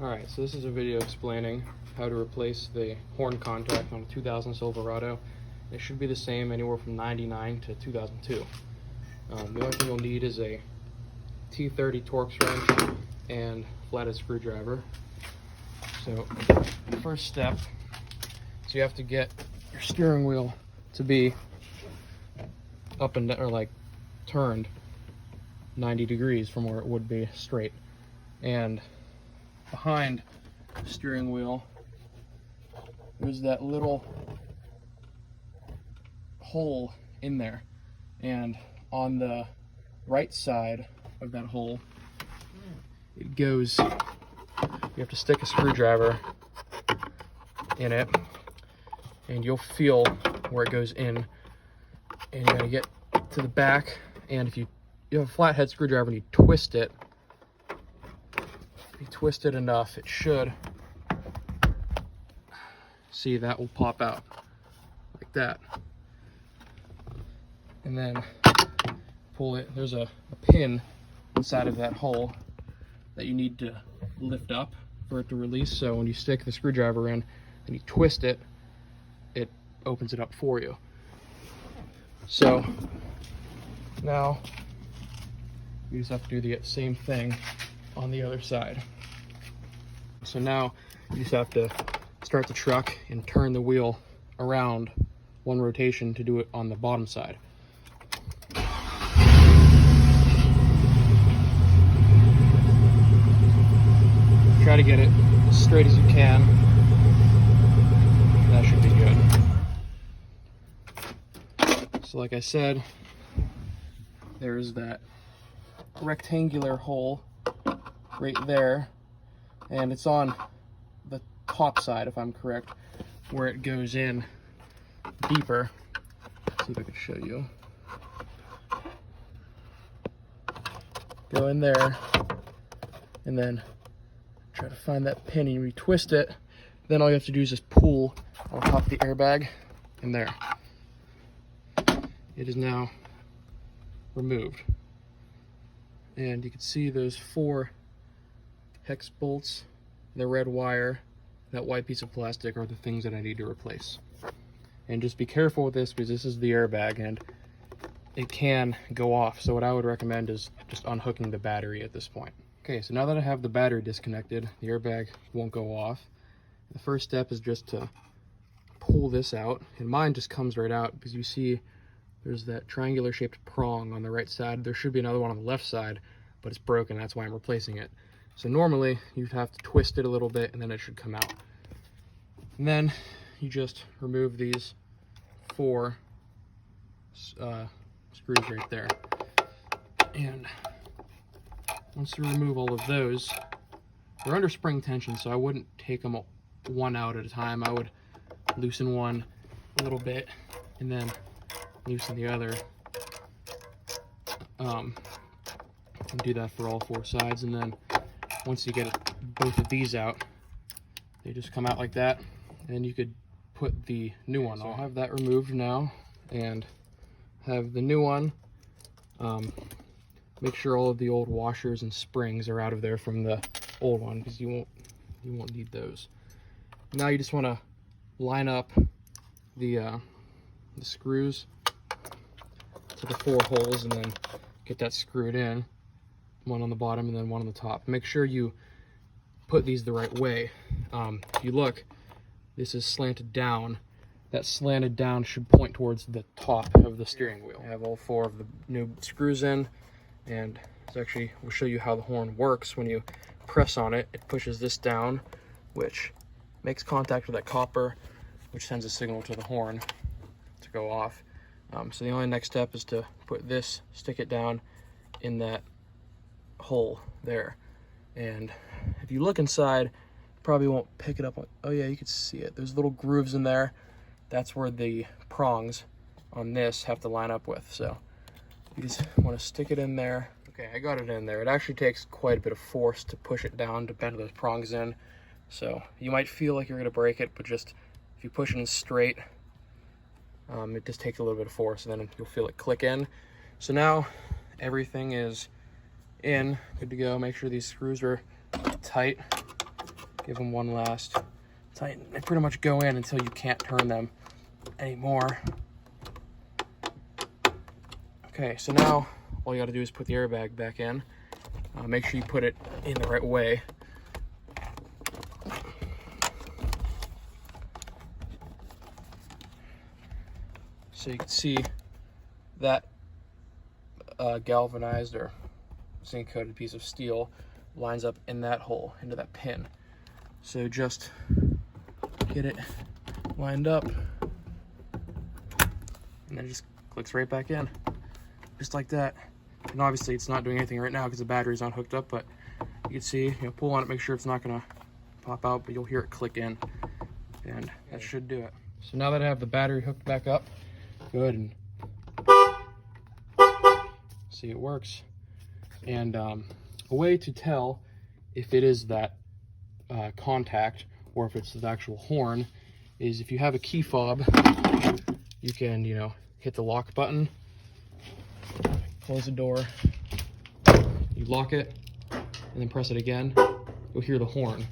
Alright, so this is a video explaining how to replace the horn contact on a 2000 Silverado. It should be the same anywhere from 99 to 2002. The only thing you'll need is a T30 Torx wrench and flathead screwdriver. So the first step is you have to get your steering wheel to be up and down, or like turned 90 degrees from where it would be straight. And behind the steering wheel there's that little hole in there, and on the right side of that hole it goes, you have to stick a screwdriver in it and you'll feel where it goes in, and you're going to get to the back, and if you have a flathead screwdriver and you twist it, if you twist it enough, it should, see, that will pop out like that. And then pull it, there's a pin inside of that hole that you need to lift up for it to release. So when you stick the screwdriver in and you twist it, it opens it up for you. So now you just have to do the same thing on the other side. So now you just have to start the truck and turn the wheel around one rotation to do it on the bottom side. Try to get it as straight as you can. That should be good. So like I said, there's that rectangular hole right there, and it's on the top side, if I'm correct, where it goes in deeper. Let's see if I can show you. Go in there and then try to find that pin and you twist it. Then all you have to do is just pull on top of the airbag, and there. It is now removed. And you can see those 4 hex bolts, the red wire, that white piece of plastic are the things that I need to replace. And just be careful with this because this is the airbag and it can go off. So what I would recommend is just unhooking the battery at this point. Okay, so now that I have the battery disconnected, the airbag won't go off. The first step is just to pull this out, and mine just comes right out because you see there's that triangular shaped prong on the right side. There should be another one on the left side, but it's broken. That's why I'm replacing it. So normally you'd have to twist it a little bit and then it should come out. And then you just remove these 4 screws right there. And once you remove all of those, they're under spring tension, so I wouldn't take them one out at a time. I would loosen one a little bit and then loosen the other. And do that for all 4 sides, and then once you get both of these out, they just come out like that, and then you could put the new one on. I'll have that removed now and have the new one. Make sure all of the old washers and springs are out of there from the old one, because you won't need those. Now you just want to line up the screws to the 4 holes and then get that screwed in, one on the bottom and then one on the top. Make sure you put these the right way. If you look, this is slanted down. That slanted down should point towards the top of the steering wheel. I have all 4 of the new screws in, and it's actually, we'll show you how the horn works. When you press on it, it pushes this down, which makes contact with that copper, which sends a signal to the horn to go off. So the only next step is to put this, stick it down in that hole there. And if you look inside, you probably won't pick it up. Oh yeah, you can see it. There's little grooves in there. That's where the prongs on this have to line up with. So you just want to stick it in there. Okay, I got it in there. It actually takes quite a bit of force to push it down to bend those prongs in. So you might feel like you're going to break it, but just if you push it in straight, it just takes a little bit of force, and then you'll feel it click in. So now everything is in, good to go. Make sure these screws are tight. Give them one last tighten. They pretty much go in until you can't turn them anymore. Okay, so now all you got to do is put the airbag back in. Make sure you put it in the right way. So you can see that galvanized or zinc coated piece of steel lines up in that hole, into that pin. So just get it lined up and then it just clicks right back in, just like that. And obviously it's not doing anything right now because the battery's not hooked up, but you can see, pull on it, make sure it's not gonna pop out, but you'll hear it click in, and that should do it. So now that I have the battery hooked back up, go ahead and see it works. And a way to tell if it is that contact or if it's the actual horn is if you have a key fob, you can, hit the lock button, close the door, you lock it, and then press it again, you'll hear the horn.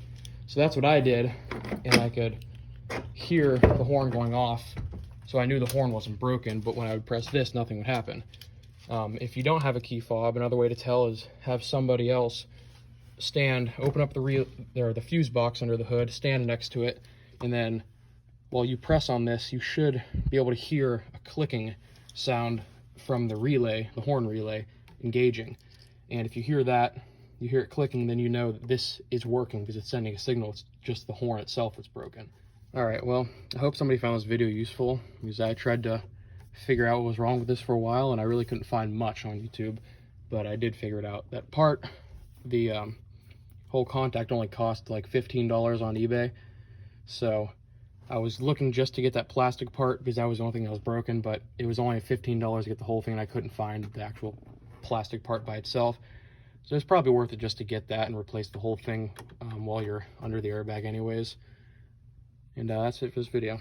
So that's what I did, and I could hear the horn going off, so I knew the horn wasn't broken, but when I would press this, nothing would happen. If you don't have a key fob, another way to tell is have somebody else open up the fuse box under the hood, stand next to it, and then while you press on this, you should be able to hear a clicking sound from the relay, the horn relay, engaging. And if you hear that, you hear it clicking, then you know that this is working because it's sending a signal. It's just the horn itself that's broken. All right, well, I hope somebody found this video useful because I tried to figure out what was wrong with this for a while and I really couldn't find much on YouTube, but I did figure it out. That part, the whole contact only cost like $15 on eBay. So I was looking just to get that plastic part because that was the only thing that was broken, but it was only $15 to get the whole thing and I couldn't find the actual plastic part by itself. So it's probably worth it just to get that and replace the whole thing while you're under the airbag anyways. And that's it for this video.